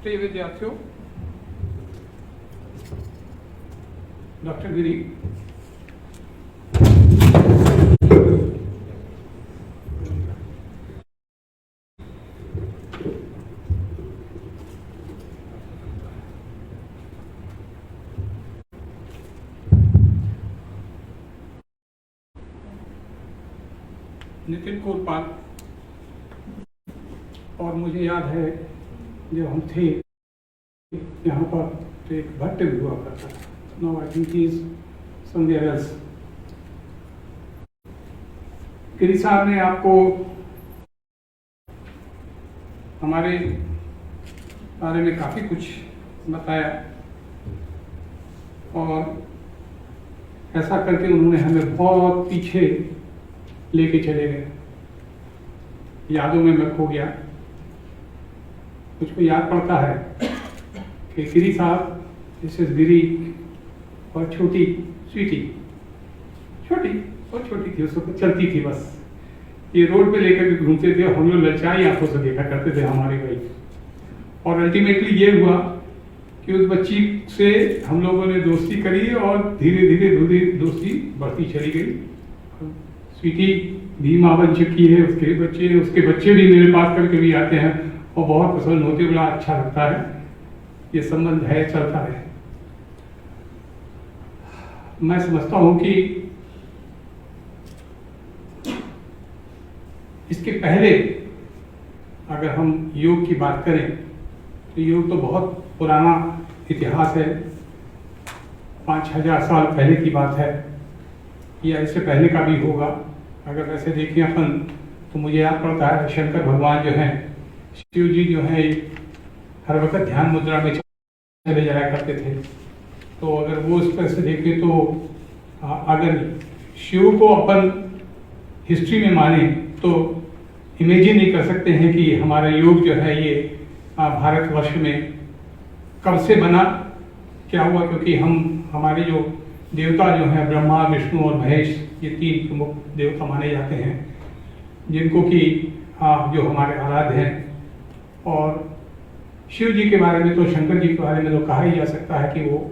प्रिय विद्यार्थियों, डॉक्टर गिरी नितिन कोरपाल, और मुझे याद है जब हम थे यहाँ पर तो एक भट्ट भी हुआ करता था। Now I think he is somewhere else. गिरी साहब ने आपको हमारे बारे में काफ़ी कुछ बताया और ऐसा करके उन्होंने हमें बहुत पीछे लेके चले गए। यादों में मैं खो गया। मुझको याद पड़ता है कि गिरी साहब, दिस इज गिरी, और छोटी स्वीटी, छोटी और छोटी थी, उसको चलती थी बस, ये रोड पे लेकर के घूमते थे। हम लोग ललचाई आंखों से देखा करते थे हमारी भाई। और अल्टीमेटली ये हुआ कि उस बच्ची से हम लोगों ने दोस्ती करी और धीरे धीरे दोस्ती बढ़ती चली गई। स्वीटी भी माँ बन चुकी है, उसके बच्चे भी मेरे पास करके भी आते हैं और बहुत पसंद होते, बड़ा अच्छा लगता है। ये संबंध है, चलता है। मैं समझता हूं कि इसके पहले अगर हम योग की बात करें तो योग तो बहुत पुराना इतिहास है। 5000 साल पहले की बात है, या इससे पहले का भी होगा। अगर वैसे देखें अपन तो मुझे याद पड़ता है शंकर भगवान जो हैं, शिव जी जो हैं, हर वक्त ध्यान मुद्रा में चले जाया करते थे। तो अगर वो इस तरह से देखें तो अगर शिव को अपन हिस्ट्री में माने तो इमेजिन नहीं कर सकते हैं कि हमारा योग जो है ये भारतवर्ष में कब से बना, क्या हुआ। क्योंकि हमारे जो देवता जो हैं ब्रह्मा, विष्णु और महेश, ये 3 प्रमुख देवता माने जाते हैं, जिनको कि जो हमारे आराध्य हैं। और शिव जी के बारे में तो, शंकर जी के बारे में तो कहा ही जा सकता है कि वो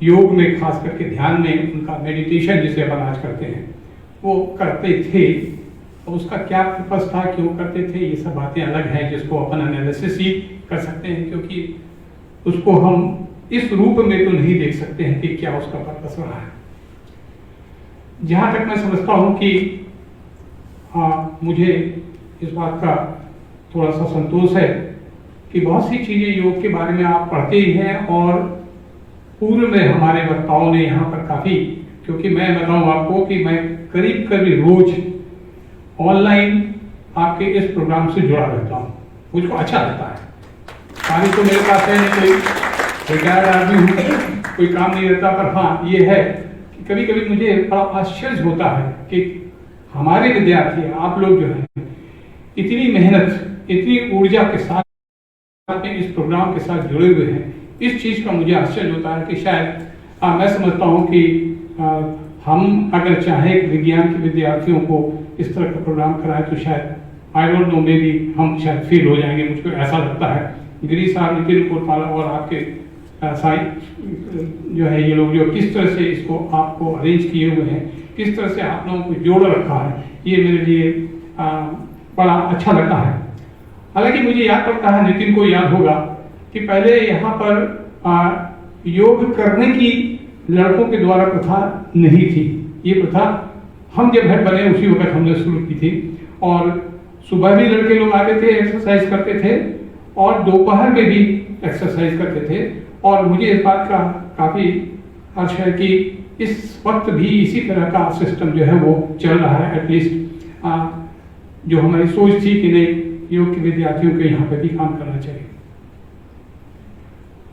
योग में, खास करके ध्यान में, उनका मेडिटेशन जिसे अपन आज करते हैं वो करते थे। और उसका क्या पर्पस था, क्यों करते थे, ये सब बातें अलग हैं जिसको अपन एनालिसिस ही कर सकते हैं, क्योंकि उसको हम इस रूप में तो नहीं देख सकते हैं कि क्या उसका पर्पस रहा है। जहां तक मैं समझता हूं कि मुझे इस बात का थोड़ा सा संतोष है कि बहुत सी चीजें योग के बारे में आप पढ़ते ही हैं, और पूर्व में हमारे वक्ताओं ने यहाँ पर काफी, क्योंकि मैं बताऊं आपको कि मैं करीब रोज ऑनलाइन आपके इस प्रोग्राम से जुड़ा रहता हूँ। मुझको अच्छा लगता है। पानी तो मेरे पास है नहीं, कोई रिटायर्ड आदमी हूँ, कोई काम नहीं रहता, पर हाँ ये है कि कभी कभी मुझे बड़ा आश्चर्य होता है कि हमारे विद्यार्थी, आप लोग जो हैं, इतनी मेहनत, इतनी ऊर्जा के साथ इस प्रोग्राम के साथ जुड़े हुए हैं। इस चीज का मुझे आश्चर्य होता है कि शायद मैं समझता हूँ कि हम अगर चाहें विज्ञान के विद्यार्थियों को इस तरह का प्रोग्राम कराएं तो शायद, I don't know, may be हम शायद फेल हो जाएंगे, मुझको ऐसा लगता है। गिरी साहब, नितिन कोरपाल और आपके साई जो है, ये लोग जो किस तरह से इसको आपको अरेंज किए हुए हैं, किस तरह से आप लोगों को जोड़ रखा है, ये मेरे लिए बड़ा अच्छा लगता है। हालांकि मुझे याद पड़ता है, नितिन को याद होगा कि पहले यहाँ पर योग करने की लड़कों के द्वारा प्रथा नहीं थी। ये प्रथा हम जब घर बने उसी वक्त हमने शुरू की थी, और सुबह भी लड़के लोग आते थे, एक्सरसाइज करते थे, और दोपहर में भी एक्सरसाइज करते थे। और मुझे इस बात का काफी हर्ष है कि इस वक्त भी इसी तरह का सिस्टम जो है वो चल रहा है। एटलीस्ट जो हमारी सोच थी कि नहीं, योग के विद्यार्थियों को यहाँ पे भी काम करना चाहिए।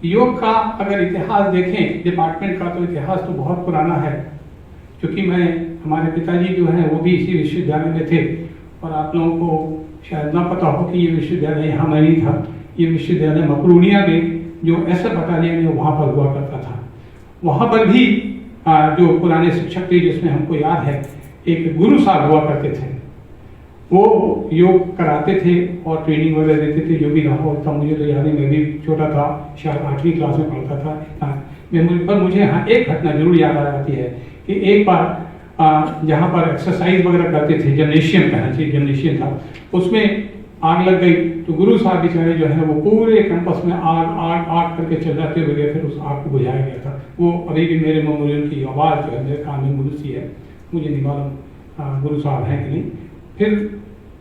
योग का अगर इतिहास देखें, डिपार्टमेंट का, तो इतिहास तो बहुत पुराना है। क्योंकि हमारे पिताजी जो हैं वो भी इसी विश्वविद्यालय में थे, और आप लोगों को शायद ना पता हो कि ये विश्वविद्यालय यहाँ में नहीं था। ये विश्वविद्यालय मकरूनिया में, जो SF बटालियन है, वहाँ पर हुआ करता था। वहाँ पर भी जो पुराने शिक्षक थे, जिसमें हमको याद है एक गुरु साहब हुआ करते थे, वो योग कराते थे और ट्रेनिंग वगैरह देते थे। जो भी रहा होता मुझे तो याद है, मैं भी छोटा था, शायद 8वीं क्लास में पढ़ता था इतना मेमोरी। पर मुझे हाँ एक घटना जरूर याद आ जाती है कि एक बार जहाँ पर एक्सरसाइज वगैरह करते थे, जिम्नेशियम कहना चाहिए, जिम्नेशियम था, उसमें आग लग गई। तो गुरु साहब बेचारे जो है वो पूरे कैंपस में आग आग आग करके चिल्लाते हुए गए, फिर उस आग को बुझाया गया था। वो अभी भी मेरे मेमोरियल की आवाज़ जो है मेरे कान में गुरु सी है, मुझे नहीं मालूम गुरु साहब हैं कि नहीं। फिर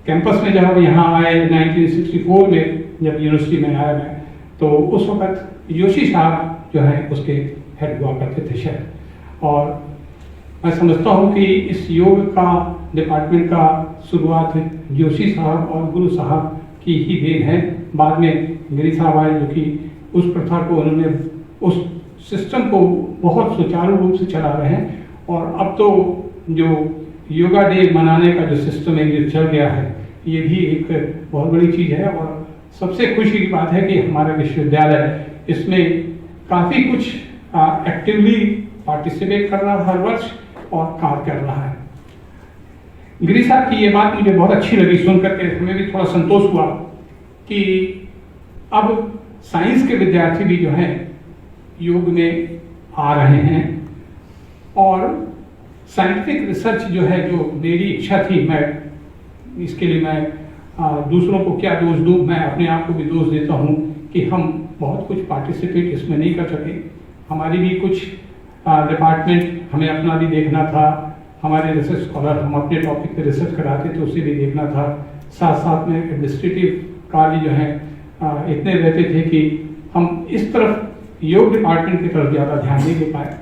कैंपस में जब यहाँ आए 1964 में, जब यूनिवर्सिटी में आया मैं, तो उस वक्त जोशी साहब जो है उसके हेड हुआ करते थे शायद। और मैं समझता हूँ कि इस योग का डिपार्टमेंट का शुरुआत जोशी साहब और गुरु साहब की ही देन है। बाद में गिरी साहब आए जो कि उस प्रथा को, उन्होंने उस सिस्टम को बहुत सुचारू रूप से चला रहे हैं। और अब तो जो योगा डे मनाने का जो सिस्टम है ये चल गया है, ये भी एक बहुत बड़ी चीज़ है। और सबसे खुशी की बात है कि हमारा विश्वविद्यालय इसमें काफ़ी कुछ एक्टिवली पार्टिसिपेट कर रहा है हर वर्ष और कार्य कर रहा है। गिरी साहब की ये बात मुझे बहुत अच्छी लगी, सुन करके हमें भी थोड़ा संतोष हुआ कि अब साइंस के विद्यार्थी भी जो हैं योग में आ रहे हैं। और साइंटिफिक रिसर्च जो है, जो मेरी इच्छा थी, मैं इसके लिए मैं दूसरों को क्या दोष दूँ, मैं अपने आप को भी दोष देता हूँ कि हम बहुत कुछ पार्टिसिपेट इसमें नहीं कर सके। हमारी भी कुछ डिपार्टमेंट हमें अपना भी देखना था, हमारे रिसर्च स्कॉलर हम अपने टॉपिक पे रिसर्च कराते थे, उसे भी देखना था। साथ साथ में एडमिनिस्ट्रेटिव कार्य जो है इतने रहते थे कि हम इस तरफ योग डिपार्टमेंट की तरफ ज़्यादा ध्यान नहीं दे पाए।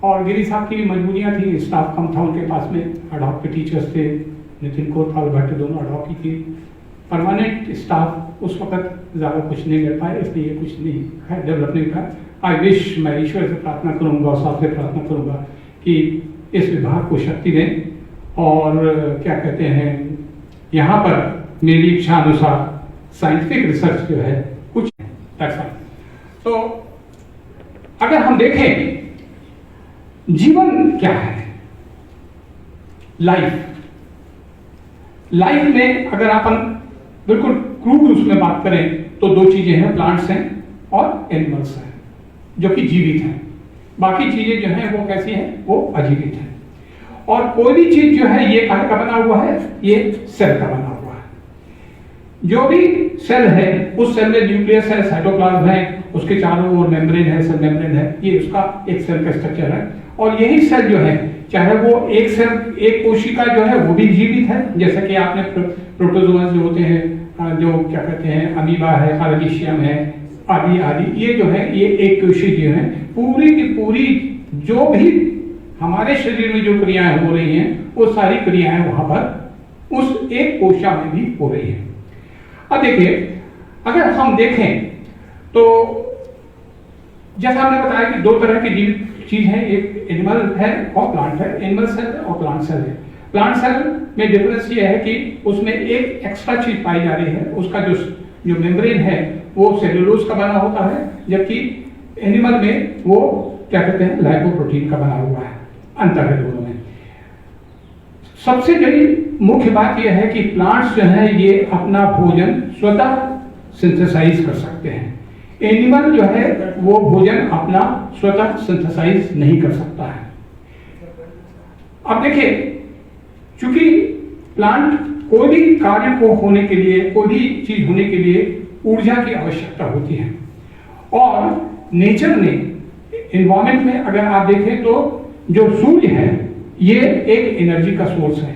और गिरी साहब की मजबूरियाँ थी, स्टाफ कम था उनके पास में, अडॉप के टीचर्स थे, नितिन कोतवाल भट्ट दोनों अडॉप की थी। परमानेंट स्टाफ उस वक्त ज़्यादा कुछ नहीं मिल पाए, इसलिए कुछ नहीं है डेवलप नहीं हुआ। आई विश, मैं ईश्वर से प्रार्थना करूँगा और साथ में प्रार्थना करूँगा कि इस विभाग को शक्ति दें। और क्या कहते हैं, यहाँ पर मेरी इच्छा अनुसार साइंटिफिक रिसर्च जो है कुछ ऐसा। तो अगर हम देखें जीवन क्या है, लाइफ में अगर अपन बिल्कुल क्रूड उसमें बात करें तो दो चीजें हैं, प्लांट्स हैं और एनिमल्स हैं जो कि जीवित हैं। बाकी चीजें जो हैं वो कैसी हैं, वो अजीवित हैं। और कोई भी चीज जो है ये काहे का बना हुआ है, ये सेल का बना हुआ है। जो भी सेल है उस सेल में न्यूक्लियस है, साइटोप्लाज्म है, उसके चारों ओर मेम्ब्रेन है, सेल मेम्ब्रेन है, ये उसका एक सेल का स्ट्रक्चर है। और यही सेल जो है, चाहे वो एक सेल, एक कोशिका जो है वो भी जीवित है, जैसे कि आपने प्रोटोजोआ जो होते हैं, जो क्या कहते हैं, अमीबा है, पारामीशियम है, आदि आदि, ये जो है ये एक कोशिका जो है, पूरी की पूरी जो भी हमारे शरीर में जो क्रियाएं हो रही हैं वो सारी क्रियाएं वहां पर उस एक कोशिका में भी हो रही हैं। अब देखिए, अगर हम देखें तो जैसा हमने बताया कि दो तरह की जीवित चीज है, एक एनिमल है और प्लांट है, एनिमल सेल और प्लांट सेल है। प्लांट सेल में डिफरेंस ये है कि उसमें एक एक्स्ट्रा चीज पाई जा रही है, उसका जो मेम्ब्रेन है वो सेलुलोज का बना होता है, जबकि एनिमल में वो क्या कहते हैं, लाइपोप्रोटीन का बना हुआ है। अंतर है दोनों में। सबसे बड़ी मुख्य बात यह है कि प्लांट्स जो है ये अपना भोजन स्वतः सिंथेसाइज कर सकते हैं। एनिमल जो है वो भोजन अपना स्वतः सिंथेसाइज नहीं कर सकता है। अब देखिए, चूंकि प्लांट कोई भी कार्य को होने के लिए, कोई भी चीज होने के लिए ऊर्जा की आवश्यकता होती है। और नेचर ने, एनवायरमेंट में अगर आप देखें तो जो सूर्य है ये एक एनर्जी का सोर्स है।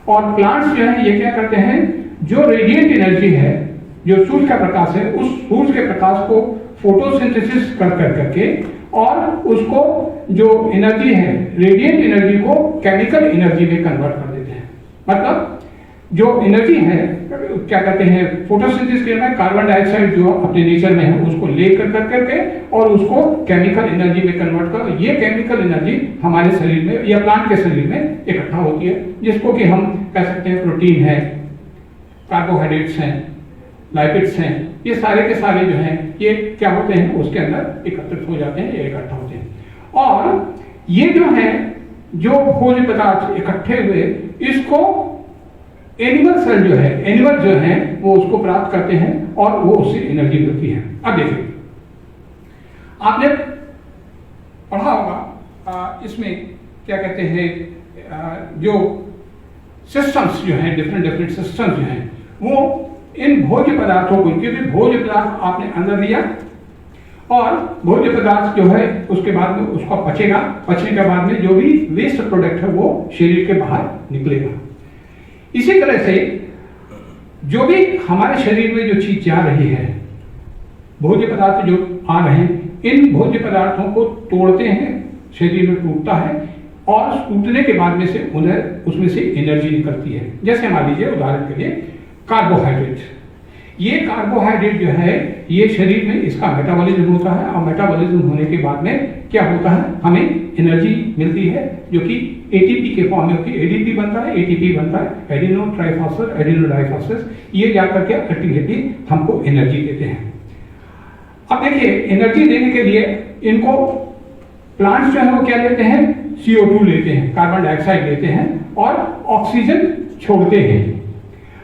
और प्लांट्स जो है ये क्या करते हैं, जो रेडिएंट एनर्जी है, जो सूर्य का प्रकाश है, उस सूर्य के प्रकाश को फोटोसिंथेसिस करके और उसको जो एनर्जी है, रेडिएंट एनर्जी को केमिकल एनर्जी में कन्वर्ट कर देते हैं। मतलब जो एनर्जी है, क्या कहते हैं, फोटोसिंथेसिस के में कार्बन डाइऑक्साइड जो अपने नेचर में है उसको लेकर करके और उसको केमिकल एनर्जी में कन्वर्ट कर, ये केमिकल एनर्जी हमारे शरीर में या प्लांट के शरीर में इकट्ठा होती है, जिसको कि हम कह सकते हैं प्रोटीन है, कार्बोहाइड्रेट्स हैं, लाइपिड्स हैं, ये सारे के सारे जो हैं ये क्या होते हैं, उसके अंदर एकत्रित हो जाते हैं या इकट्ठा होते हैं। और ये जो है, जो भोज्य पदार्थ इकट्ठे हुए, इसको एनिमल सेल जो है, एनिमल जो है वो उसको प्राप्त करते हैं और वो उससे एनर्जी मिलती है। अब देखिए, आपने पढ़ा होगा इसमें क्या कहते हैं, जो सिस्टम्स जो हैं, डिफरेंट सिस्टम्स जो हैं, वो इन भोज्य पदार्थों को, क्योंकि भोज्य पदार्थ आपने अंदर लिया और भोज्य पदार्थ जो है उसके बाद में उसका पचेगा, पचने के बाद में जो भी वेस्ट प्रोडक्ट है वो शरीर के बाहर निकलेगा। इसी तरह से जो भी हमारे शरीर में जो चीज जा रही है, भोज्य पदार्थ जो आ रहे हैं, इन भोज्य पदार्थों को तोड़ते हैं, शरीर में टूटता है और टूटने के बाद में से उन्हें उसमें से एनर्जी निकलती है। जैसे मान लीजिए उदाहरण के लिए कार्बोहाइड्रेट, ये कार्बोहाइड्रेट जो है ये शरीर में इसका मेटाबॉलिज्म होता है और मेटाबॉलिज्म होने के बाद में क्या होता है, हमें एनर्जी मिलती है जो कि एटीपी के फॉर्म में होती है। एडीपी बनता है, एटीपी बनता है, एडिनो ट्राइफॉस्फेट, एडिनो डाइफॉस्फेट, ये जाकर के अल्टीमेटली हमको एनर्जी देते हैं। अब देखिए, एनर्जी देने के लिए इनको प्लांट्स जो है वो क्या लेते हैं, CO2 लेते हैं, कार्बन डाइऑक्साइड लेते हैं और ऑक्सीजन छोड़ते हैं।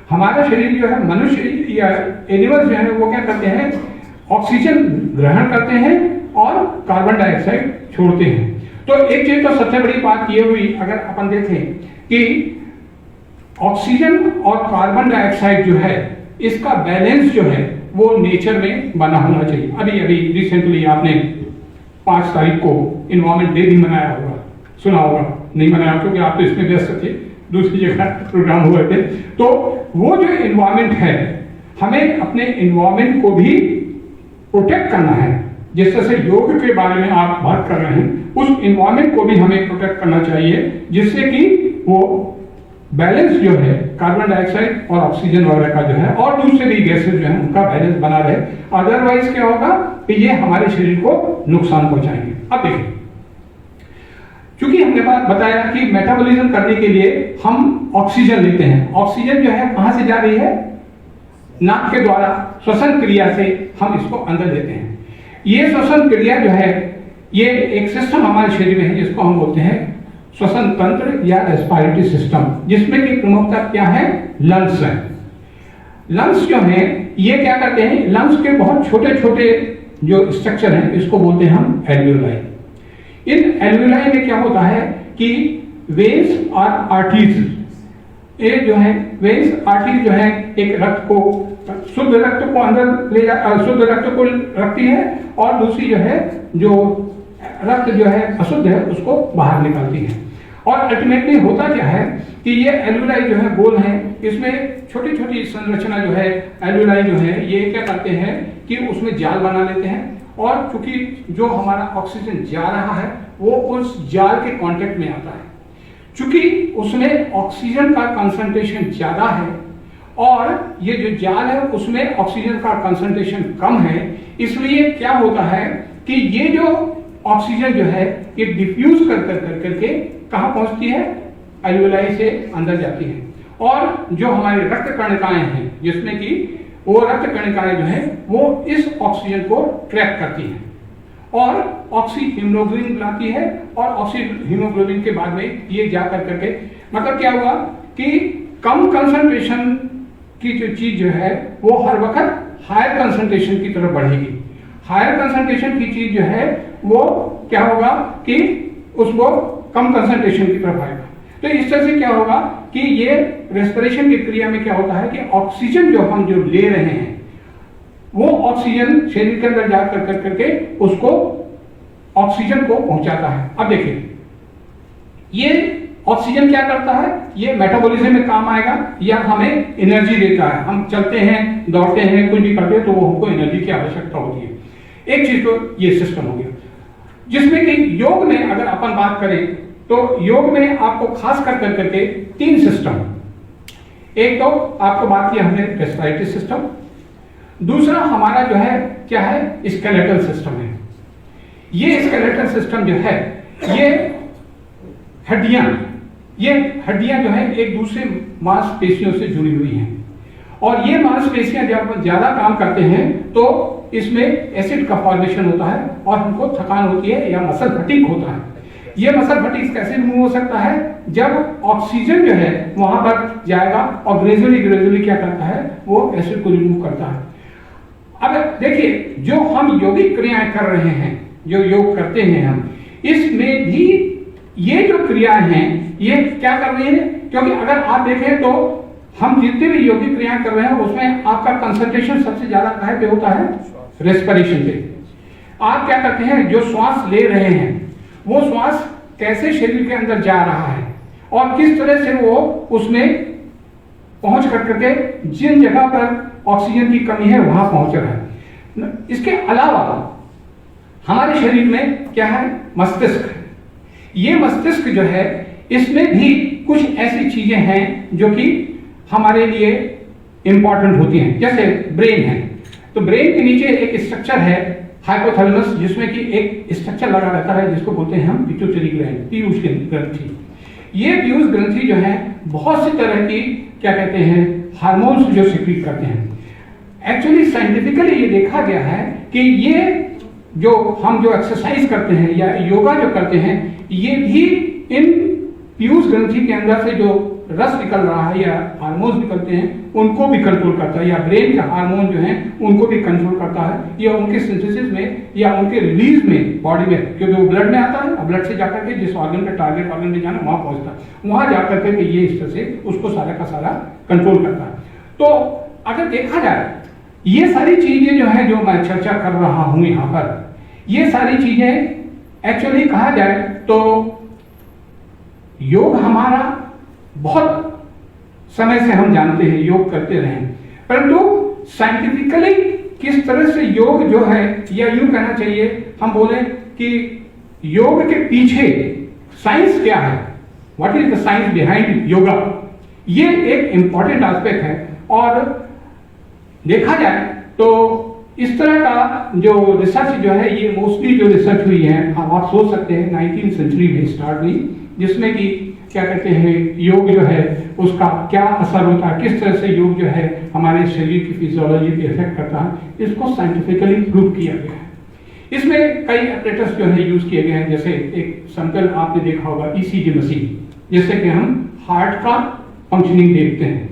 हमारा शरीर जो है, मनुष्य या एनिमल्स जो है वो क्या करते हैं, ऑक्सीजन ग्रहण करते हैं और कार्बन डाइऑक्साइड छोड़ते हैं। तो एक चीज तो सबसे बड़ी बात ये हुई, अगर अपन देखें कि ऑक्सीजन और कार्बन डाइऑक्साइड जो है इसका बैलेंस जो है वो नेचर में बना होना चाहिए। अभी अभी रिसेंटली आपने 5 तारीख को इन्वायरमेंट डे भी मनाया होगा, सुना होगा, नहीं मनाया क्योंकि आप तो इसमें व्यस्त थे, दूसरी जगह प्रोग्राम हुए थे। तो वो जो इन्वायरमेंट है, हमें अपने इन्वायरमेंट को भी प्रोटेक्ट करना है। जिस तरह से योग के बारे में आप बात कर रहे हैं, उस इन्वायरमेंट को भी हमें प्रोटेक्ट करना चाहिए जिससे कि वो बैलेंस जो है कार्बन डाइऑक्साइड और ऑक्सीजन वगैरह का जो है और दूसरे भी गैसेज जो है उनका बैलेंस बना रहे। अदरवाइज क्या होगा कि ये हमारे शरीर को नुकसान पहुंचाएंगे। अब देखिए, क्योंकि हमने बताया कि मेटाबॉलिज्म करने के लिए हम ऑक्सीजन लेते हैं। ऑक्सीजन जो है कहां से जा रही है, नाक के द्वारा श्वसन क्रिया से हम इसको अंदर लेते हैं। ये श्वसन क्रिया जो है ये एक सिस्टम हमारे शरीर में है जिसको हम बोलते हैं श्वसन तंत्र या रेस्पिरेटरी सिस्टम, जिसमें कि प्रमुखता क्या है, लंग्स है। लंग्स जो है ये क्या करते हैं, लंग्स के बहुत छोटे छोटे जो स्ट्रक्चर हैं इसको बोलते हैं हम एल्वियोलाई। इन एल्वियोलाई में क्या होता है कि वेन्स और आर्टरीज, ये जो है वेन्स आर्टरीज जो है एक रक्त को, शुद्ध रक्त को अंदर ले जा, शुद्ध रक्त को रखती है और दूसरी जो है जो रक्त जो है अशुद्ध है उसको बाहर निकालती है। और अल्टीमेटली होता क्या है कि ये एल्वियोलाई जो है गोल है, इसमें छोटी छोटी संरचना जो है एल्वियोलाई जो है ये क्या करते हैं कि उसमें जाल बना लेते हैं और चूंकि जो हमारा ऑक्सीजन जा रहा है वो उस जाल के कांटेक्ट में आता है। चूंकि उसमें ऑक्सीजन का कंसंट्रेशन ज्यादा है और ये जो जाल है उसमें ऑक्सीजन का कंसंट्रेशन कम है, इसलिए क्या होता है कि ये जो ऑक्सीजन जो है ये डिफ्यूज कर करके कहां पहुंचती है, एल्वियोलाई से अंदर जाती है। और जो हमारे रक्त कणिकाएं हैं जिसमें कि वो रक्त कणिकाएं जो है वो इस ऑक्सीजन को ट्रैप करती हैं और ऑक्सी हीमोग्लोबिन बनाती है और ऑक्सी हीमोग्लोबिन के बाद में ये जा करके मतलब क्या हुआ कि कम कंसंट्रेशन की जो चीज जो है वो हर वक्त हायर कंसंट्रेशन की तरफ बढ़ेगी। हायर कंसंट्रेशन की चीज जो है वो क्या होगा कि उसको कम कंसंट्रेशन की तरफ आएगा। तो इस तरह से क्या होगा कि ये रेस्पिरेशन की क्रिया में क्या होता है कि ऑक्सीजन जो हम जो ले रहे हैं वो ऑक्सीजन शरीर के अंदर जा करके उसको ऑक्सीजन को पहुंचाता है। अब देखिए, ये ऑक्सीजन क्या करता है, ये मेटाबॉलिज्म में काम आएगा या हमें एनर्जी देता है। हम चलते हैं, दौड़ते हैं, कुछ भी करते हैं तो वो हमको एनर्जी की आवश्यकता होती है। एक चीज तो ये सिस्टम हो गया, जिसमें कि योग में अगर अपन बात करें तो योग में आपको खास कर करके 3 सिस्टम, एक तो आपको बात की हमने रेस्पिरेटरी सिस्टम, दूसरा हमारा जो है क्या है स्केलेटल सिस्टम है। ये स्केलेटल सिस्टम जो है ये हड्डियां जो है एक दूसरे मांसपेशियों से जुड़ी हुई हैं और ये मांसपेशियां जब ज्यादा काम करते हैं तो इसमें एसिड का फॉर्मेशन होता है और हमको थकान होती है या मसल फटीग होता है। ये मसल फटीग कैसे रिमूव हो सकता है? जब ऑक्सीजन जो है वहां पर जाएगा और ग्रेजुअली क्या करता है, वो एसिड को रिमूव करता है। अब देखिए, जो हम यौगिक क्रियाएं कर रहे हैं, जो योग करते हैं हम, इसमें भी ये जो क्रियाएं हैं ये क्या कर रही हैं? क्योंकि अगर आप देखें तो हम जितने भी यौगिक क्रियाएं कर रहे हैं उसमें आपका कंसंट्रेशन सबसे ज्यादा कहाँ पे होता है? रेस्पिरेशन पे। आप क्या करते हैं, जो श्वास ले रहे हैं वो श्वास कैसे शरीर के अंदर जा रहा है और किस तरह से वो उसमें पहुंच करके जिन जगह पर ऑक्सीजन की कमी है वहां पहुंच रहा है। इसके अलावा हमारे शरीर में क्या है? मस्तिष्क। ये मस्तिष्क जो है इसमें भी कुछ ऐसी चीजें हैं जो कि हमारे लिए इंपॉर्टेंट होती हैं। जैसे ब्रेन है, तो ब्रेन के नीचे एक स्ट्रक्चर है हाइपोथैलेमस, जिसमें कि एक स्ट्रक्चर लगा रहता है जिसको बोलते हैं हम पिट्यूटरी ग्लैंड, पीयूष ग्रंथि। ये पीयूष ग्रंथि जो है बहुत सी तरह की क्या कहते हैं हार्मोन्स जो सिक्रीट करते हैं। एक्चुअली साइंटिफिकली ये देखा गया है कि ये जो हम जो एक्सरसाइज करते हैं या योगा जो करते हैं, ये भी इन पीयूष ग्रंथि के अंदर से जो रस निकल रहा है या हार्मोन्स निकलते हैं उनको भी कंट्रोल करता है, या ब्रेन के हार्मोन जो हैं उनको भी कंट्रोल करता है, या उनके सिंथेसिस में या उनके रिलीज में बॉडी में, क्योंकि वो ब्लड में आता है और ब्लड से जाकर के जिस ऑर्गन पे टारगेट ऑर्गन में जाना वहां पहुंचता है, वहां जाकर के ये इस तरह से उसको सारा का सारा कंट्रोल करता है। तो अगर देखा जाए ये सारी चीजें जो है जो मैं चर्चा कर रहा हूं यहाँ पर, ये सारी चीजें एक्चुअली कहा जाए तो योग हमारा बहुत समय से हम जानते हैं, योग करते रहे, परंतु साइंटिफिकली किस तरह से योग जो है, या यूं कहना चाहिए हम बोले कि योग के पीछे साइंस क्या है, what is the science behind yoga, ये एक इंपॉर्टेंट एस्पेक्ट है। और देखा जाए तो इस तरह का जो रिसर्च जो है ये मोस्टली जो रिसर्च हुई है आप सोच सकते हैं 19वीं सेंचुरी में स्टार्ट हुई, जिसमें कि क्या कहते हैं योग जो है उसका क्या असर होता है, किस तरह से योग जो है हमारे शरीर की फिजियोलॉजी पे इफेक्ट करता है, इसको साइंटिफिकली प्रूव किया गया है। इसमें कई एपरेटस जो है यूज किए गए हैं, जैसे एक सिंपल आपने देखा होगा ईसीजी मशीन, जिससे कि हम हार्ट का फंक्शनिंग देखते हैं।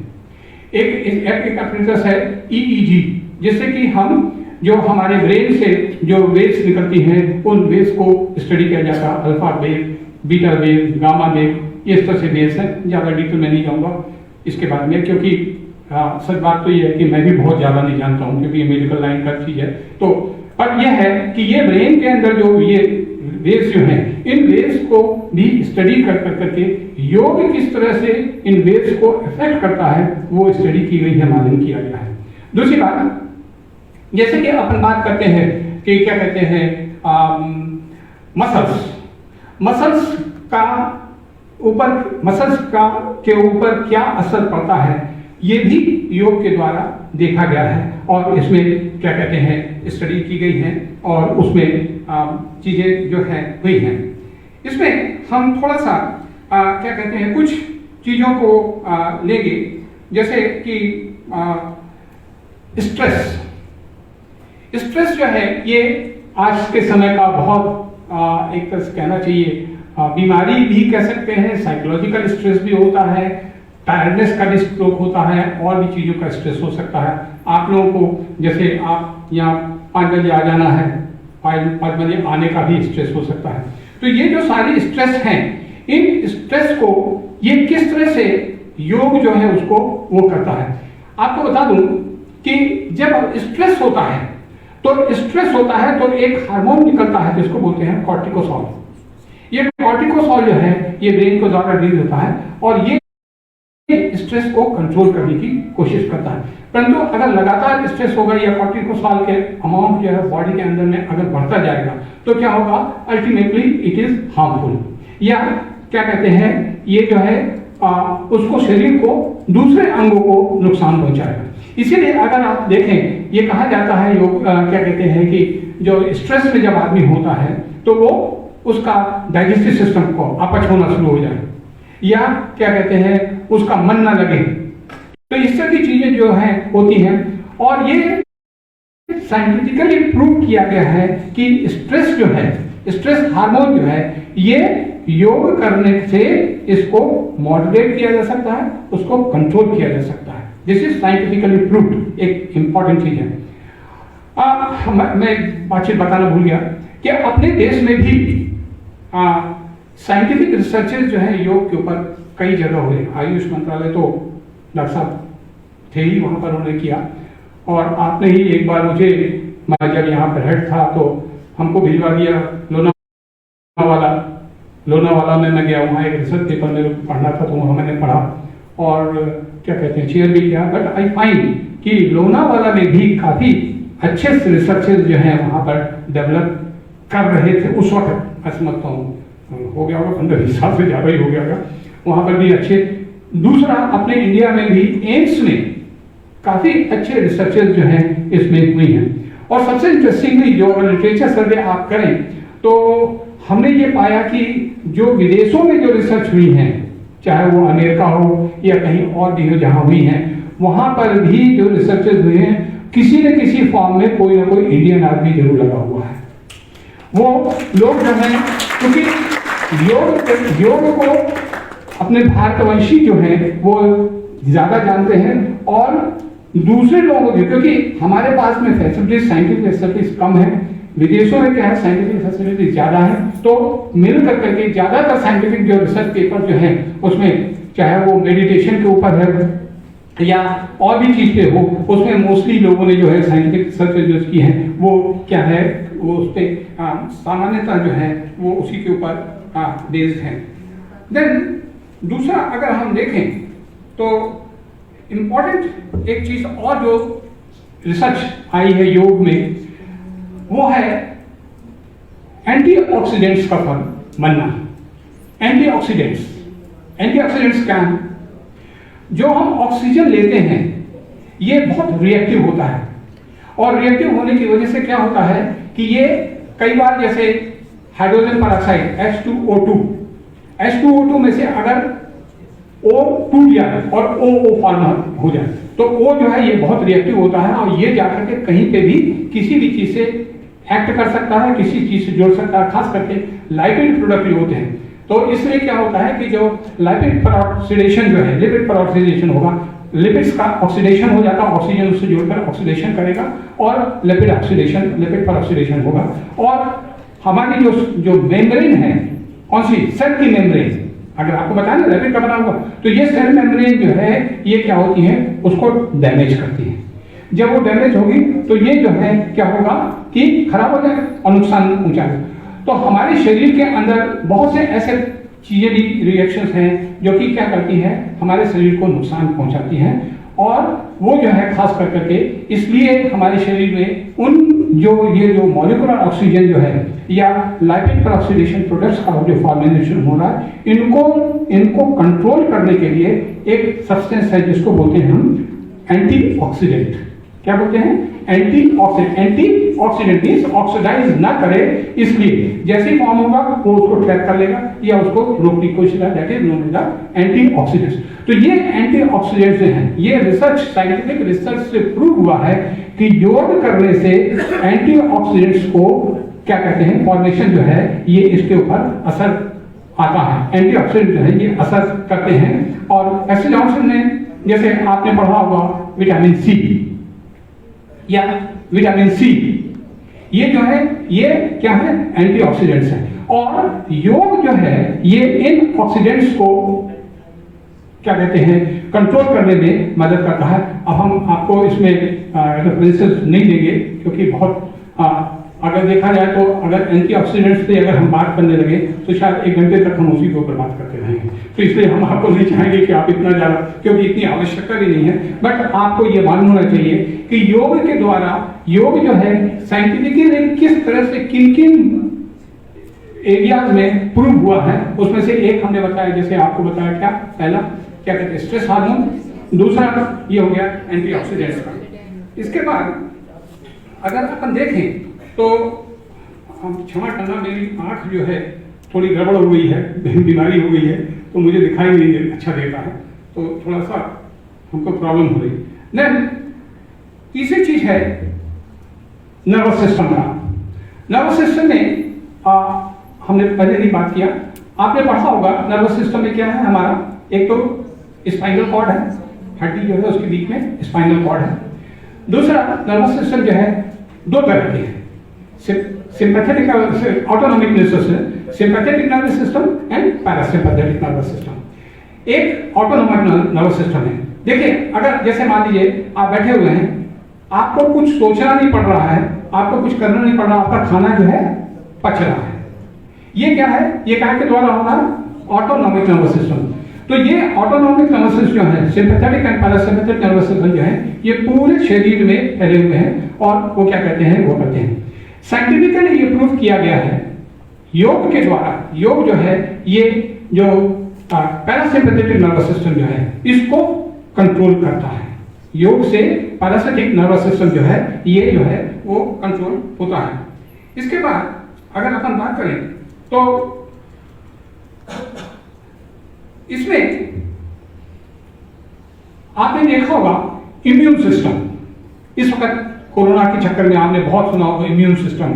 एक एपरेटस है ईईजी, जिससे कि हम जो हमारे ब्रेन से जो वेव्स निकलती हैं उन वेव्स को स्टडी किया जाता है, alpha wave, beta wave, gamma wave, इस तरह से वेव्स हैं। ज़्यादा डिटेल में नहीं जाऊंगा इसके बारे में, क्योंकि सच बात तो ये है कि मैं भी बहुत ज़्यादा नहीं जानता हूँ, क्योंकि ये मेडिकल लाइन का चीज़ है। तो पर यह है कि ये ब्रेन के अंदर जो ये वेव्स जो हैं, इन वेव्स को भी स्टडी कर करके योग किस तरह से इन वेव्स को इफेक्ट करता है वो स्टडी की गई है, मालूम किया गया है। दूसरी बात, जैसे कि अपन बात करते हैं कि क्या कहते हैं मसल्स का के ऊपर क्या असर पड़ता है, ये भी योग के द्वारा देखा गया है और इसमें क्या कहते हैं स्टडी की गई है और उसमें चीजें जो है हुई हैं। इसमें हम थोड़ा सा क्या कहते हैं कुछ चीजों को लेंगे, जैसे कि स्ट्रेस जो है ये आज के समय का बहुत एक तरह से कहना चाहिए बीमारी भी कह सकते हैं, साइकोलॉजिकल स्ट्रेस भी होता है, टायर्डनेस का भी स्ट्रोक होता है, और भी चीज़ों का स्ट्रेस हो सकता है। आप लोगों को जैसे आप यहाँ 5 बजे आ जाना है, 5 बजे आने का भी स्ट्रेस हो सकता है। तो ये जो सारी स्ट्रेस हैं, इन स्ट्रेस को ये किस तरह से योग जो है उसको वो करता है। आपको बता दूं कि जब स्ट्रेस होता है तो एक हार्मोन निकलता है जिसको बोलते हैं कॉर्टिकोसॉल। ये कॉर्टिकोसॉल जो है ये ब्रेन को द्वारा रिलीज होता है और ये स्ट्रेस को कंट्रोल करने की कोशिश करता है। परंतु अगर लगातार स्ट्रेस होगा या कॉर्टिकोसॉल के अमाउंट जो है बॉडी के अंदर में अगर बढ़ता जाएगा तो क्या होगा, अल्टीमेटली इट इज हार्मफुल, या क्या कहते हैं ये जो है उसको शरीर को दूसरे अंगों को नुकसान पहुंचाएगा। इसीलिए अगर आप देखें ये कहा जाता है योग क्या कहते हैं कि जो स्ट्रेस में जब आदमी होता है तो वो उसका डाइजेस्टिव सिस्टम को अपच होना शुरू हो जाए, या क्या कहते हैं उसका मन ना लगे। तो इस तरह की चीजें जो हैं होती हैं और ये साइंटिफिकली प्रूव किया गया है कि स्ट्रेस जो है, स्ट्रेस हार्मोन जो है ये योग करने से इसको मॉडरेट किया जा सकता है, उसको कंट्रोल किया जा सकता है। दिस इज साइंटिफिकली प्रूव्ड, एक इंपॉर्टेंट चीज है। मैं बातचीत बताना भूल गया कि अपने देश में भी साइंटिफिक रिसर्चेस जो है योग के ऊपर कई जगह हुए। आयुष मंत्रालय तो डॉक्टर साहब थे ही, वहां पर उन्होंने किया। और आपने ही एक बार मुझे, मैं जब यहाँ पर हेड था तो हमको भिजवा दिया लोनावाला में मैं गया, वहाँ एक रिसर्च पेपर मेरे को पढ़ना था तो वहाँ मैंने पढ़ा और क्या कहते हैं चेयर भी किया। बट आई फाइंड कि लोनावाला में भी काफ़ी अच्छे रिसर्चेज जो हैं वहाँ पर डेवलप कर रहे थे उस वक्त। मैं समझता हूँ हो गया होगा 15-20 साल से ज़्यादा ही हो गया होगा, वहाँ पर भी अच्छे। दूसरा, अपने इंडिया में भी एम्स में काफ़ी अच्छे रिसर्चेज जो हैं इसमें हुई हैं। और सबसे इंटरेस्टिंगली जो लिटरेचर सर्वे आप करें तो हमने ये पाया कि जो विदेशों में जो रिसर्च हुई हैं, चाहे वो अमेरिका हो या कहीं और भी हो जहाँ हुई हैं, वहाँ पर भी जो रिसर्चेज हुए हैं किसी न किसी फॉर्म में कोई ना कोई इंडियन आदमी जरूर लगा हुआ है। वो लोग जो हैं, क्योंकि योग को अपने भारतवंशी जो हैं वो ज़्यादा जानते हैं और दूसरे लोगों के, क्योंकि हमारे पास में फैसिलिटीज, साइंटिफिक फैसिलिटीज कम है, विदेशों में क्या है साइंटिफिक फैसिलिटीज ज़्यादा है। तो मिल करके ज़्यादातर साइंटिफिक जो रिसर्च पेपर जो है उसमें, चाहे वो मेडिटेशन के ऊपर है या और भी चीज़ पे हो, उसमें मोस्टली लोगों ने जो है साइंटिफिक रिसर्च जो की है वो क्या है, वो उस पर सामान्यतः जो है वो उसी के ऊपर बेस्ड है। देन दूसरा अगर हम देखें तो इम्पॉर्टेंट एक चीज़ और जो रिसर्च आई है योग में, वो है एंटीऑक्सीडेंट्स का बनना। एंटीऑक्सीडेंट्स क्या है? जो हम ऑक्सीजन लेते हैं ये बहुत रिएक्टिव होता है, और रिएक्टिव होने की वजह से क्या होता है कि ये कई बार जैसे हाइड्रोजन पेरोक्साइड H2O2 में से अगर O टूट जाए और OO फॉर्म हो जाए तो O जो है ये बहुत रिएक्टिव होता है और ये जाकर के कहीं पे भी किसी भी चीज से एक्ट कर सकता है, किसी चीज से जोड़ सकता है, खास करके लाइपिड प्रोडक्ट होते हैं। तो इसलिए क्या होता है कि जो लाइपिड पेरोक्सीडेशन जो है, लिपिड पेरोक्सीडेशन होगा, लिपिड्स का ऑक्सीडेशन हो जाता है, ऑक्सीजन उससे जोड़कर ऑक्सीडेशन करेगा और लिपिड पेरोक्सीडेशन होगा। और हमारी जो मेम्ब्रेन है, कौन सी सेल की मेम्ब्रेन, अगर आपको बताया ना लिपिड का बना हुआ, तो ये सेल मेम्ब्रेन जो है ये क्या होती है, उसको डैमेज करती है। जब वो डैमेज होगी तो ये जो है क्या होगा कि खराब हो जाए और नुकसान पहुंचाएगा। तो हमारे शरीर के अंदर बहुत से ऐसे चीजें भी, रिएक्शंस हैं जो कि क्या करती हैं, हमारे शरीर को नुकसान पहुंचाती हैं। और वो जो है खास कर करके इसलिए हमारे शरीर में जो मॉलिक्यूलर ऑक्सीजन जो है या लाइपिड पेरोक्सीडेशन प्रोडक्ट्स का जो फॉर्मेशन हो रहा है, इनको कंट्रोल करने के लिए एक सब्सटेंस है जिसको बोलते हैं हम एंटीऑक्सीडेंट। क्या बोलते हैं? एंटीऑक्सीडेंट मींस ऑक्सीडाइज ना करे, इसलिए जैसे फॉर्म होगा वो उसको ट्रैप कर लेगा या उसको रोकने की कोशिश करेगा, that is known as antioxidants. तो ये एंटीऑक्सीडेंट्स जो हैं, ये रिसर्च, साइंटिफिक रिसर्च से प्रूव हुआ है कि योग करने से एंटीऑक्सीडेंट्स को क्या कहते हैं, फॉर्मेशन जो है ये इसके ऊपर असर आता है। एंटीऑक्सीडेंट जो है ये असर करते हैं। और एसिड जॉनसन ने, जैसे आपने पढ़ा होगा विटामिन सी या विटामिन सी, ये जो है ये क्या है, एंटीऑक्सीडेंट्स है। और योग जो है ये इन ऑक्सीडेंट्स को क्या कहते हैं, कंट्रोल करने में मदद करता है। अब हम आपको इसमें रेफरेंसेस नहीं देंगे क्योंकि बहुत अगर देखा जाए तो अगर एंटीऑक्सीडेंट्स पे अगर हम बात करने लगे तो शायद 1 घंटे तक हम उसी के ऊपर बात करते रहेंगे। तो इसलिए हम आपको नहीं चाहेंगे कि आप इतना ज़्यादा, क्योंकि इतनी आवश्यकता भी नहीं है। बट आपको ये मालूम होना चाहिए कि योग के द्वारा, योग जो है साइंटिफिकली किस तरह से किन किन एरियाज में प्रूव हुआ है, उसमें से एक हमने बताया, जैसे आपको बताया क्या, पहला क्या कहते हैं स्ट्रेस हार्मोन, दूसरा ये हो गया एंटीऑक्सीडेंट्स का। इसके बाद अगर अपन देखें तो हम क्षमा करना, मेरी आंख जो है थोड़ी गड़बड़ हो गई है, बीमारी हो गई है, तो मुझे दिखाई नहीं अच्छा देता है, तो थोड़ा सा हमको प्रॉब्लम हो रही। देन तीसरी चीज है नर्वस सिस्टम का। नर्वस सिस्टम में हमने पहले भी बात किया, आपने पढ़ा होगा नर्वस सिस्टम में क्या है हमारा, एक तो स्पाइनल कॉर्ड है, हड्डी जो है उसके बीच में स्पाइनल कॉर्ड है। दूसरा नर्वस सिस्टम जो है दो तरह के हैं, sympathetic autonomic nervous system, sympathetic nervous system and parasympathetic nervous system. एक ऑटोनॉमिक नर्वस सिस्टम है। देखिए, अगर जैसे मान लीजिए आप बैठे हुए हैं, आपको कुछ सोचना नहीं पड़ रहा है, आपको कुछ करना नहीं पड़ रहा, आपका खाना जो है पच रहा है, ये क्या है, ये क्या के द्वारा होगा, ऑटोनॉमिक नर्वस सिस्टम। तो ये ऑटोनॉमिक नर्वस सिस्टम जो है, sympathetic and parasympathetic nervous system जो है, ये पूरे शरीर में फैले हुए हैं और वो क्या कहते हैं, वो करते हैं। साइंटिफिकली ये प्रूव किया गया है योग के द्वारा। योग जो है ये जो पैरासिम्पैथेटिक नर्वस सिस्टम जो है इसको कंट्रोल करता है। योग से पैरासिम्पैथेटिक नर्वस सिस्टम जो है ये जो है वो कंट्रोल होता है। इसके बाद अगर अपन बात करें तो इसमें आपने देखा होगा इम्यून सिस्टम, इस वक्त कोरोना के चक्कर में आपने बहुत सुना होगा इम्यून सिस्टम।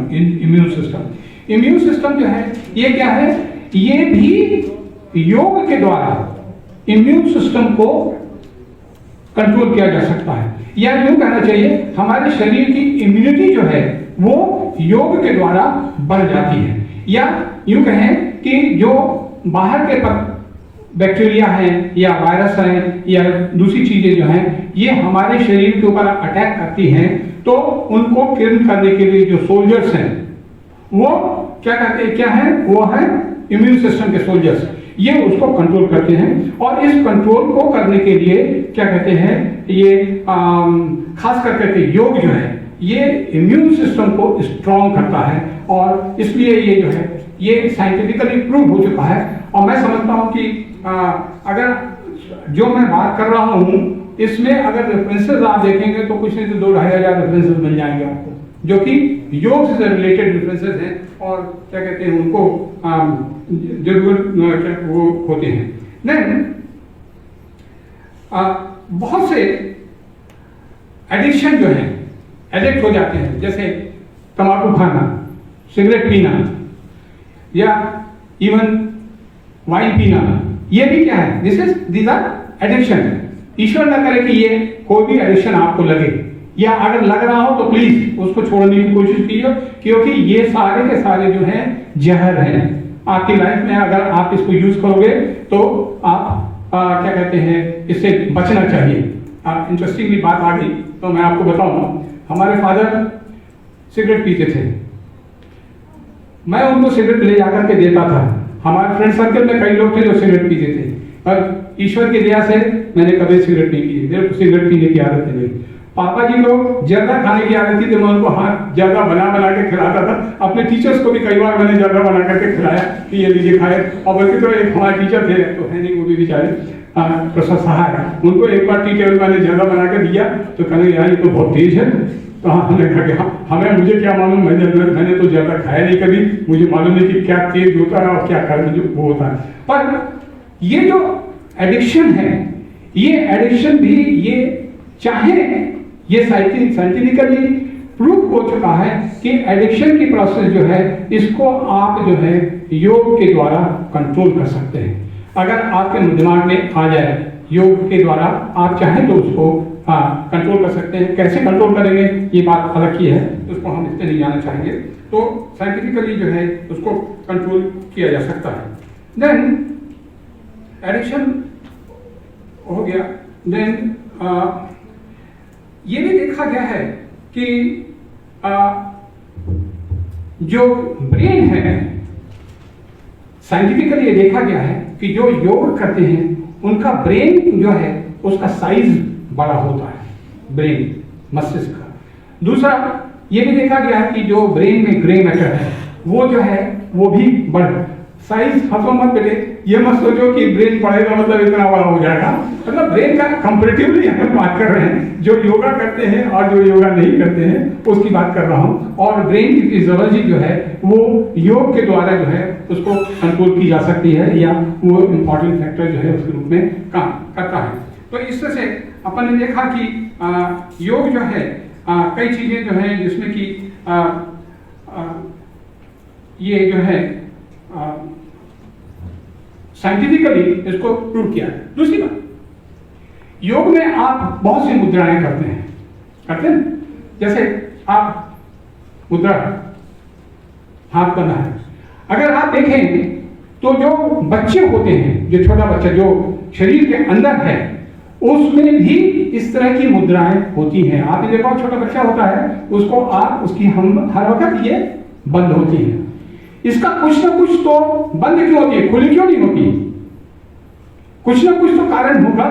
इम्यून सिस्टम जो है ये क्या है, ये भी योग के द्वारा इम्यून सिस्टम को कंट्रोल किया जा सकता है, या यूं कहना चाहिए हमारे शरीर की इम्यूनिटी जो है वो योग के द्वारा बढ़ जाती है। या यूं कहें कि जो बाहर के बैक्टीरिया हैं या वायरस हैं या दूसरी चीजें जो हैं ये हमारे शरीर के ऊपर अटैक करती हैं, तो उनको किल करने के लिए जो सोल्जर्स हैं वो क्या कहते हैं, क्या है, वो है इम्यून सिस्टम के सोल्जर्स, ये उसको कंट्रोल करते हैं। और इस कंट्रोल को करने के लिए क्या कहते हैं, ये खास करके योग जो है ये इम्यून सिस्टम को स्ट्रॉन्ग करता है, और इसलिए ये जो है ये साइंटिफिकली प्रूव हो चुका है। और मैं समझता हूं कि अगर जो मैं बात कर रहा हूं इसमें अगर रेफरेंसेस आप देखेंगे तो कुछ नहीं तो 2-2,500 रेफरेंसेस मिल जाएंगे आपको, जो कि योग से रिलेटेड रेफरेंसेस हैं और क्या कहते हैं उनको जरूरत वो होते हैं। देन बहुत से एडिक्शन जो है, एडिक्ट हो जाते हैं, जैसे तंबाकू खाना, सिगरेट पीना या इवन वाइन पीना, ये भी क्या है, दीज आर एडिक्शन। ईश्वर न करे कि ये कोई भी एडिक्शन आपको लगे, या अगर लग रहा हो तो प्लीज उसको छोड़ने की कोशिश कीजिए, क्योंकि ये सारे के सारे जो हैं जहर हैं आपकी लाइफ में। अगर आप इसको यूज करोगे तो आप क्या कहते हैं, इससे बचना चाहिए। इंटरेस्टिंगली बात आ गई तो मैं आपको बताऊं, हमारे फादर सिगरेट पीते थे, मैं उनको सिगरेट ले जाकर के देता था। हमारे फ्रेंड सर्कल में कई लोग थे जो सिगरेट पीते थे, पर ईश्वर की दया से मैंने कभी सिगरेट नहीं पी, मेरे को सिगरेट पीने की आदत नहीं। पापा जी को जर्दा खाने की आदत थी तो मैं उनको हाथ जर्दा बना बना के खिलाता था। अपने टीचर्स को भी कई बार मैंने जर्दा बना करके खिलाया कि ये लीजिए खाए। और बल्कि तो एक हमारे टीचर थे, तो है नहीं वो भी बेचारे, प्रोफेसर सहाय, उनको एक बार टी टेबल मैंने जर्दा बना के दिया तो कहने यार ये तो बहुत तेज है। तो हमने कहा कि हमें मुझे क्या मालूम, मैंने तो ज्यादा खाया नहीं कभी, मुझे मालूम नहीं कि क्या तेज होता है और क्या वो होता है। पर ये जो एडिक्शन है, ये एडिक्शन भी ये चाहे ये साइंटिफिकली प्रूव हो चुका है कि एडिक्शन की प्रोसेस जो है इसको आप जो है योग के द्वारा कंट्रोल कर सकते हैं। अगर आपके दिमाग में आ जाए योग के द्वारा, आप चाहें तो उसको कंट्रोल कर सकते हैं। कैसे कंट्रोल करेंगे ये बात अलग की है, उसको हम इससे नहीं जाना चाहेंगे। तो साइंटिफिकली जो है उसको कंट्रोल किया जा सकता है। देन एडिक्शन हो गया। देन ये भी देखा गया है कि जो ब्रेन है, साइंटिफिकली ये देखा गया है कि जो योग करते हैं उनका ब्रेन जो है उसका साइज बड़ा होता है, ब्रेन मस्तिष्क का। दूसरा ये भी देखा गया है कि जो ब्रेन में ग्रे मैटर है वो जो है वो भी बढ़ साइज, हंसो मत बेटे, ये मत सोचो कि ब्रेन बढ़ेगा मतलब इतना बड़ा हो जाएगा, मतलब ब्रेन का कंपैरेटिवली हम बात कर रहे हैं। जो योगा करते हैं और जो योगा नहीं करते हैं उसकी बात कर रहा हूँ। और ब्रेन की फिजियोलॉजी जो है वो योग के द्वारा जो है उसको कंट्रोल की जा सकती है, या वो इम्पोर्टेंट फैक्टर जो है उसके रूप में काम करता है। तो इस तरह से अपन ने देखा कि योग जो है कई चीजें जो है जिसमें कि ये जो है साइंटिफिकली इसको प्रूव किया है। दूसरी बात, योग में आप बहुत सी मुद्राएं करते हैं। जैसे आप मुद्रा हाथ करना है, अगर आप देखें तो जो बच्चे होते हैं, जो छोटा बच्चा जो शरीर के अंदर है, उसमें भी इस तरह की मुद्राएं होती हैं। आपने देखा छोटा बच्चा होता है, उसको आप उसकी हम हर वक्त ये बंद होती है। इसका कुछ ना कुछ तो बंद क्यों होती है, खुली क्यों नहीं होती? कुछ ना कुछ तो कारण होगा।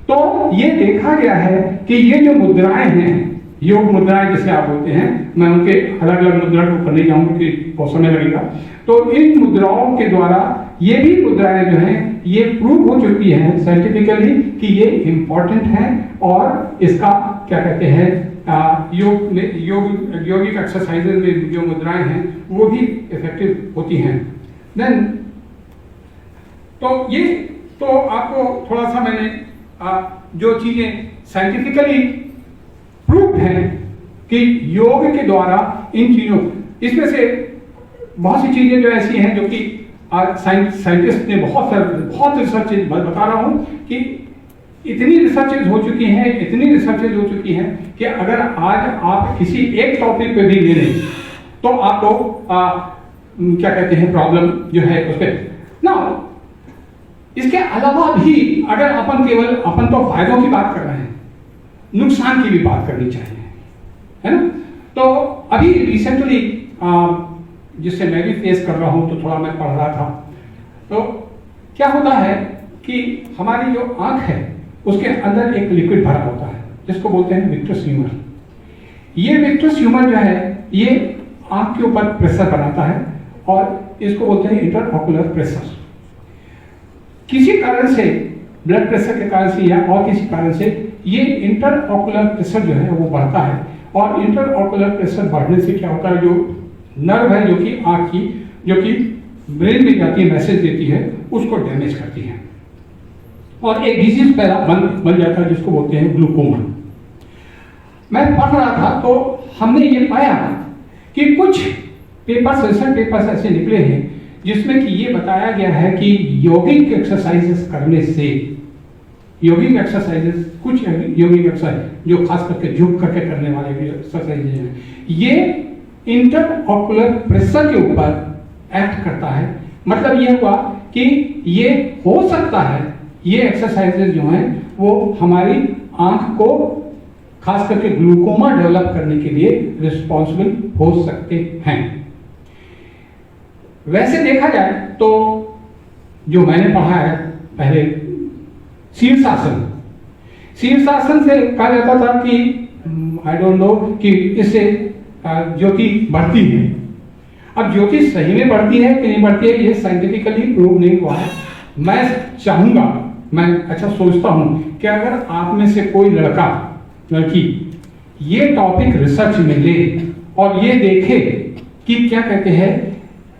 तो ये देखा गया है कि ये जो मुद्राएं हैं, योग मुद्राएं जिसे आप बोलते हैं, मैं उनके अलग अलग मुद्रा को करने जाऊंगा कि बहुत समय लगेगा। तो इन मुद्राओं के द्वारा ये भी मुद्राएं जो हैं ये प्रूव हो चुकी हैं साइंटिफिकली कि ये इंपॉर्टेंट हैं और इसका क्या कहते हैं योग में योगिक एक्सरसाइजेज में जो मुद्राएं हैं वो भी इफेक्टिव होती हैं। देन तो ये तो आपको थोड़ा सा मैंने जो चीजें साइंटिफिकली प्रूव है कि योग के द्वारा इन चीजों, इसमें से बहुत सी चीजें जो ऐसी हैं जो कि साइंटिस्ट ने बहुत रिसर्च बता रहा हूं कि इतनी रिसर्चेज हो चुकी हैं कि अगर आज आप किसी एक टॉपिक पे भी ले लें तो आपको क्या कहते हैं प्रॉब्लम जो है उस पर ना। इसके अलावा भी अगर अपन तो फायदों की बात कर रहे हैं, नुकसान की भी बात करनी चाहिए, है ना। तो अभी रिसेंटली जिससे मैं भी फेस कर रहा हूं, तो थोड़ा मैं पढ़ रहा था, तो क्या होता है कि हमारी जो आंख है उसके अंदर एक लिक्विड भरा होता है जिसको बोलते हैं विट्रस ह्यूमर। ये विट्रस ह्यूमर जो है ये आंख के ऊपर प्रेशर बनाता है और इसको बोलते हैं इंटरऑकुलर प्रेशर। किसी कारण से, ब्लड प्रेशर के कारण से या और किसी कारण से ये इंटरऑकुलर प्रेशर जो है वो बढ़ता है और इंटरऑकुलर प्रेशर बढ़ने से क्या होता है, जो नर्व है जो कि आंख की, जो कि ब्रेन में जाती है, मैसेज देती है, उसको डैमेज करती है और एक डिजीज पैदा बन जाता है जिसको बोलते हैं ग्लूकोमा। मैं पढ़ रहा था तो हमने ये पाया कि कुछ रिसर्च पेपर्स ऐसे निकले हैं जिसमें कि ये बताया गया है कि योगिक एक्सरसाइजेस करने से, कुछ योगिक एक्सरसाइज जो खास करके झुक करके करने वाले भी एक्सरसाइज हैं, ये इंटरऑकुलर प्रेशर के ऊपर एक्ट करता है। मतलब ये हुआ कि ये हो सकता है ये एक्सरसाइजेज जो हैं वो हमारी आंख को खास करके ग्लूकोमा डेवलप करने के लिए रिस्पॉन्सिबल हो सकते हैं। वैसे देखा जाए तो जो मैंने पढ़ा है पहले, शीर्षासन से कहा जाता था कि आई डोंट नो कि इससे ज्योति बढ़ती है। अब ज्योति सही में बढ़ती है कि नहीं बढ़ती है ये साइंटिफिकली प्रूव नहीं हुआ है। मैं चाहूंगा, मैं अच्छा सोचता हूं कि अगर आप में से कोई लड़की ये टॉपिक रिसर्च में ले और ये देखे कि क्या कहते हैं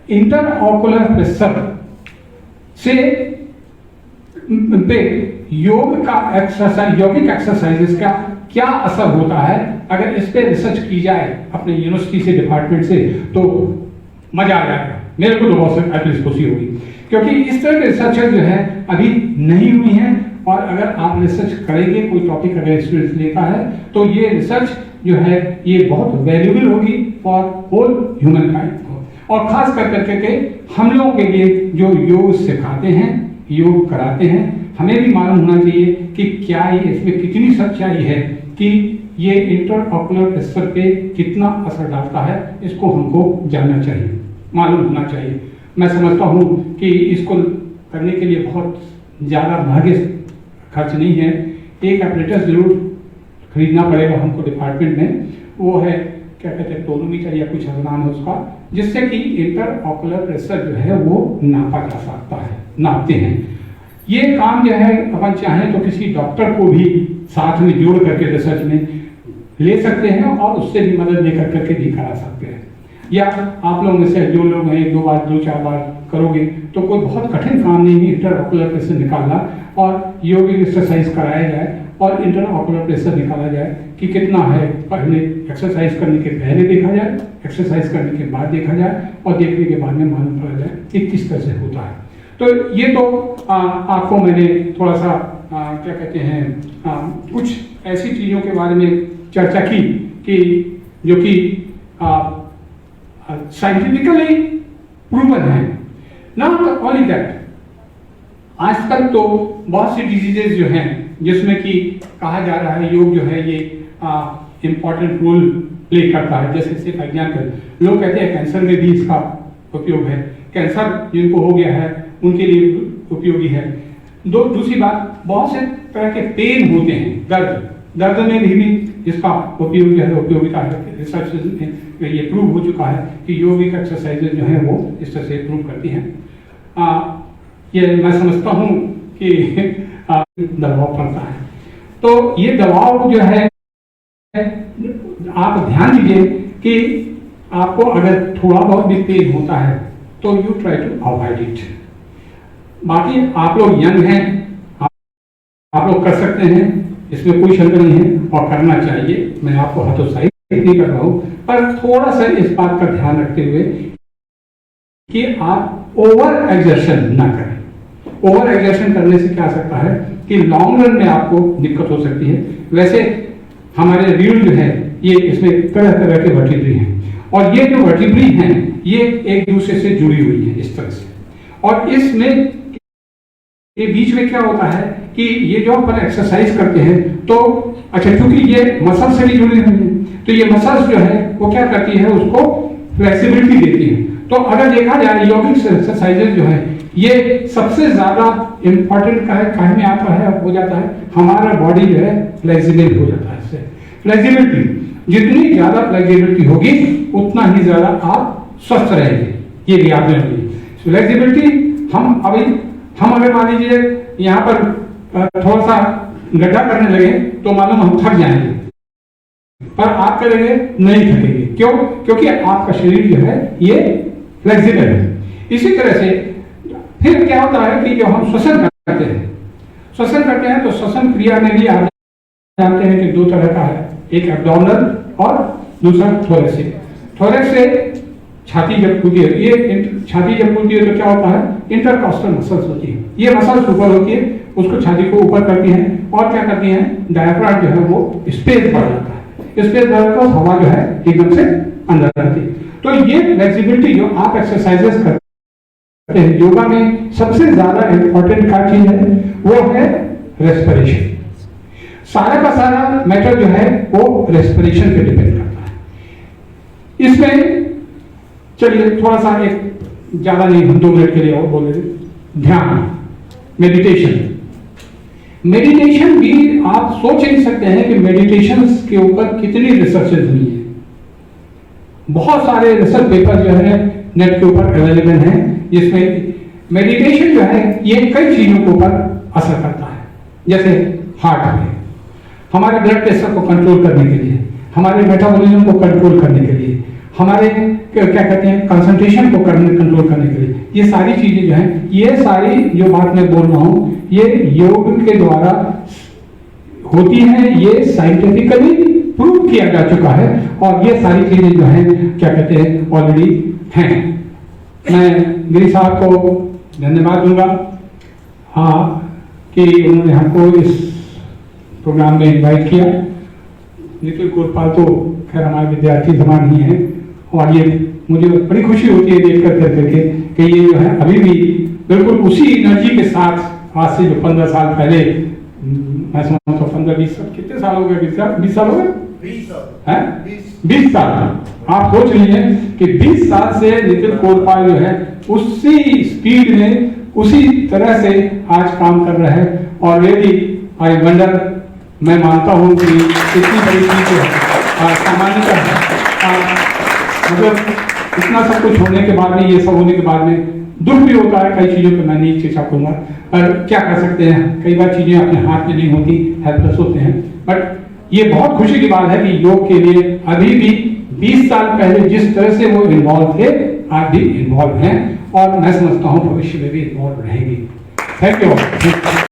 इंटरऑकुलर प्रेशर से पे योगिक एक्सरसाइजेस का क्या असर होता है, अगर इस पे रिसर्च की जाए अपने यूनिवर्सिटी से, डिपार्टमेंट से, तो मजा आ जाएगा। मेरे को तो बहुत एटलीस्ट खुशी होगी क्योंकि इस तरह के रिसर्चर जो है अभी नहीं हुई हैं और अगर आप रिसर्च करेंगे, कोई टॉपिक अगर स्टूडेंट लेता है तो ये रिसर्च जो है ये बहुत वैल्यूबल होगी फॉर होल ह्यूमन काइंड और खास करके हम लोगों के लिए जो योग सिखाते हैं, योग कराते हैं, हमें भी मालूम होना चाहिए कि क्या ये इसमें कितनी सच्चाई है कि ये इंटरऑकुलर प्रेशर पे कितना असर डालता है, इसको हमको जानना चाहिए, मालूम होना चाहिए। मैं समझता हूँ कि इसको करने के लिए बहुत ज़्यादा महंगे खर्च नहीं है। एक एपरेटस जरूर खरीदना पड़ेगा हमको डिपार्टमेंट में, वो है क्या कहते हैं टोनोमीटर या कुछ नाम है उसका, जिससे कि इंटरऑकुलर प्रेशर जो है वो नापा जा सकता है, नापते हैं। ये काम जो है अपन चाहें तो किसी डॉक्टर को भी साथ में जोड़ करके रिसर्च में ले सकते हैं और उससे भी मदद लेकर करके भी करा सकते हैं। या आप लोगों में से जो लोग हैं 2 बार 2-4 बार करोगे तो कोई बहुत कठिन काम नहीं है इंटरऑकुलर प्रेशर निकालना और योगिक एक्सरसाइज कराया जाए और इंटरऑकुलर प्रेशर निकाला जाए कि कितना है। पहले एक्सरसाइज करने के पहले देखा जाए, एक्सरसाइज करने के बाद देखा जाए और देखने के बाद में मालूम पड़ा जाए कि किस तरह से होता है। तो ये तो आपको मैंने थोड़ा सा क्या कहते हैं कुछ ऐसी चीज़ों के बारे में चर्चा की कि जो कि साइंटिफिकली प्रूवन है। नॉट ओनली दैट, आजकल तो बहुत सी डिजीजेज जो हैं जिसमें कि कहा जा रहा है योग जो है ये इम्पॉर्टेंट रोल प्ले करता है। जैसे सिर्फ एग्जाम्पल, लोग कहते हैं कैंसर में भी इसका उपयोग है, कैंसर जिनको हो गया है उनके लिए उपयोगी है। दूसरी बात, बहुत से तरह के पेन होते हैं, दर्द में भी इसका उपयोग जो है उपयोगिता है। रिसर्च में ये प्रूव हो चुका है कि योगिक एक्सरसाइजेज जो है वो इस तरह से प्रूव करती हैं। ये मैं समझता हूँ कि दबाव पड़ता है, तो ये दबाव जो है आप ध्यान दीजिए कि आपको अगर थोड़ा बहुत भी पेन होता है तो you try to avoid it. बाकी आप लोग यंग हैं, आप लोग कर सकते हैं, इसमें कोई शंका नहीं है और करना चाहिए। मैं आपको हतोत्साहित नहीं कर रहा हूं, पर थोड़ा सा इस बात का ध्यान रखते हुए कि आप ओवर एग्जर्शन ना करें। ओवर एग्जर्शन करने से क्या हो सकता है कि लॉन्ग रन में आपको दिक्कत हो सकती है। वैसे हमारे रीढ़ जो है ये इसमें तरह तरह के वर्टिब्री हैं और ये जो वर्टिब्री हैं ये एक दूसरे से जुड़ी हुई है इस तरह से, और इसमें ये बीच में क्या होता है कि ये जो अपन एक्सरसाइज करते हैं तो अच्छा, क्योंकि ये मसल से भी जुड़ी हुई है तो ये मसल्स जो है वो क्या करती है, उसको फ्लेक्सिबिलिटी देती है। तो अगर देखा जाए योगिक एक्सरसाइजेज जो है ये सबसे ज्यादा इंपॉर्टेंट काहे में आता है, हो जाता है हमारा बॉडी जो है फ्लेक्सिबल हो जाता है। इससे फ्लेक्सिबिलिटी, जितनी ज्यादा फ्लेक्सिबिलिटी होगी उतना ही ज्यादा आप स्वस्थ रहेंगे। ये भी याद रखिए फ्लेक्सिबिलिटी। हम अगर मान लीजिए यहाँ पर थोड़ा सा गड्ढा करने लगे तो मालूम हम थक जाएंगे, पर आप करेंगे नहीं थकेंगे। क्यों? क्योंकि आपका शरीर जो है ये फ्लेक्सिबल है। इसी तरह से फिर क्या होता है कि जब हम श्वसन करते हैं तो श्वसन क्रिया में भी आप जानते हैं कि दो तरह का है, एक एब्डोमिनल और दूसरा थोरेसिक। थोरेक्स से छाती जब खुलती है, ये छाती जब खुलती है तो क्या होता है, इंटरकॉस्टल मसल्स होती है। ये मसल्स ऊपर होती है, उसको छाती को ऊपर करती हैं और क्या करती हैं, डायफ्राम जो है वो स्पेस बढ़ जाता है। स्पेस बढ़ तो हवा जो है एकदम से अंदर रहती है। तो ये फ्लेक्सिबिलिटी जो आप एक्सरसाइजेस करते हैं योगा में सबसे ज्यादा इंपॉर्टेंट क्या चीज है वो है रेस्पिरेशन। सारा का सारा मैटर जो है वो रेस्पिरेशन पे डिपेंड करता है। इसमें चलिए थोड़ा सा एक ज्यादा नहीं, 2 मिनट के लिए और बोल रहे, ध्यान, मेडिटेशन भी आप सोच नहीं सकते हैं कि मेडिटेशन के ऊपर कितनी रिसर्चेज हुई है। बहुत सारे रिसर्च पेपर जो है नेट के ऊपर अवेलेबल हैं जिसमें मेडिटेशन जो है ये कई चीजों के ऊपर असर करता है। जैसे हार्ट में हमारे ब्लड प्रेशर को कंट्रोल करने के लिए, हमारे मेटाबॉलिज्म को कंट्रोल करने के लिए, हमारे क्या कहते हैं कंसंट्रेशन को कंट्रोल करने के लिए, ये सारी चीजें जो हैं, ये सारी जो बात मैं बोल रहा हूं ये योग के द्वारा होती हैं। ये साइंटिफिकली प्रूव किया जा चुका है और ये सारी चीजें जो हैं क्या कहते हैं ऑलरेडी हैं। मैं गिरी साहब को धन्यवाद दूंगा कि उन्होंने हमको इस प्रोग्राम में इनवाइट किया। नितिन कोरपाल तो खैर हमारे विद्यार्थी समान ही हैं और ये मुझे बड़ी खुशी होती है देख करके कि ये जो है अभी भी बिल्कुल उसी एनर्जी के साथ आज से जो 15 साल पहले, मैं समझता हूँ 15-20 साल, कितने साल हो गए, 20 साल हो गए, 20 साल। आप सोच लीजिए कि 20 साल से नितिन कोरपाल जो है उसी स्पीड में उसी तरह से आज काम कर रहे हैं और रियली आई वंडर, मैं मानता हूँ कि इतनी बड़ी चीज सामान्यतः मतलब इतना सब कुछ होने के बाद में, ये सब होने के बाद में दुख भी होता है। कई चीजों पे मैं नहीं चर्चा करूंगा, पर क्या कर सकते हैं, कई बार चीजें अपने हाथ में नहीं होती, हेल्पलेस होते हैं। बट ये बहुत खुशी की बात है कि योग के लिए अभी भी 20 साल पहले जिस तरह से वो इन्वॉल्व थे आज भी इन्वॉल्व हैं और मैं समझता हूँ भविष्य में भी इन्वॉल्व रहेंगे। Thank you.